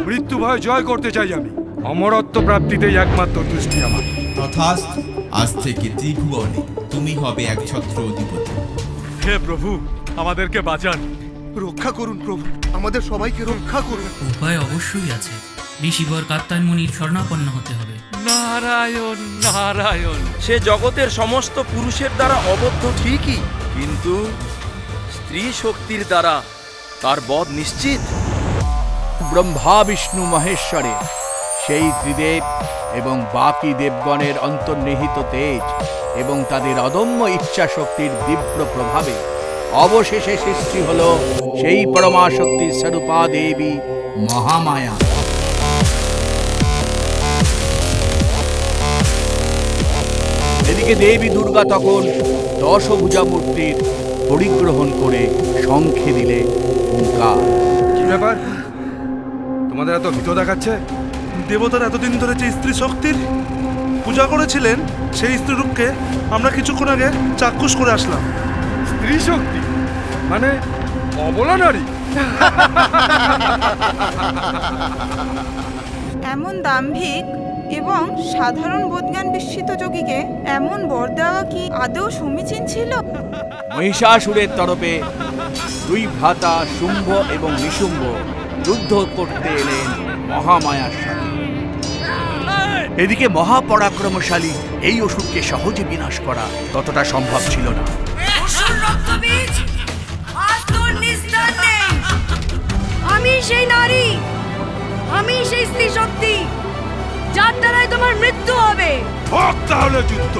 মৃত্যু ভয় জয় করতে চাই আমি। অমরত্ব প্রাপ্তিতেই একমাত্র দৃষ্টি আমার। তথাস্তু। আজ থেকে ত্রিভুবনে তুমি হবে একছত্র অধিপতি। হে প্রভু, আমাদেরকে বাঁচান। রক্ষা করুন প্রভু, আমাদের সবাইকে রক্ষা করুন। উপায় অবশ্যই আছে। ঋষিবর কাত্তায়ন মুনির শরণাপন্ন হতে হবে। নারায়ণ নারায়ণ। সে জগতের সমস্ত পুরুষের দ্বারা অবদ্ধ ঠিকই, কিন্তু স্ত্রী শক্তির দ্বারা তার বধ নিশ্চিত। ব্রহ্মা বিষ্ণু মহেশ্বরে সেই ত্রিদেব এবং বাকি দেবগণের অন্তর্নিহিত তেজ এবং তাদের অদম্য ইচ্ছা শক্তির তীব্র প্রভাবে অবশেষে সৃষ্টি হল সেই পরমাশক্তির স্বরূপা দেবী মহামায়া। এদিকে দেবী দুর্গা তখন দশভুজা মূর্তির পরিগ্রহণ করে শঙ্খে দিলে হুঙ্কার। কি ব্যাপার, তোমাদের এত ভীত দেখাচ্ছে? দেবতার এতদিন ধরে যে স্ত্রী শক্তির পূজা করেছিলেন, সেই স্ত্রী রূপকে আমরা কিছুক্ষণ আগে চাক্ষুষ করে আসলাম। স্ত্রী শক্তি মানে অবলা নারী? এমন দাম্ভিক এবং সাধারণ বোধজ্ঞান বিস্মিত যোগীকে এমন বর দেওয়া কি আদৌ সমীচীন ছিল? মহিষাসুরের তরফে দুই ভ্রাতা শুম্ভ এবং নিশুম্ভ যুদ্ধ করতে এলেন মহামায়ার সাথে। এদিকে মহাপরাক্রমশালী এই অসুরকে সহজে বিনাশ করা ততটা সম্ভব ছিল না। আমি সেই নারী, আমি সেই স্ত্রী শক্তি যার দ্বারাই তোমার মৃত্যু হবে। হোক তাহলে যুদ্ধ।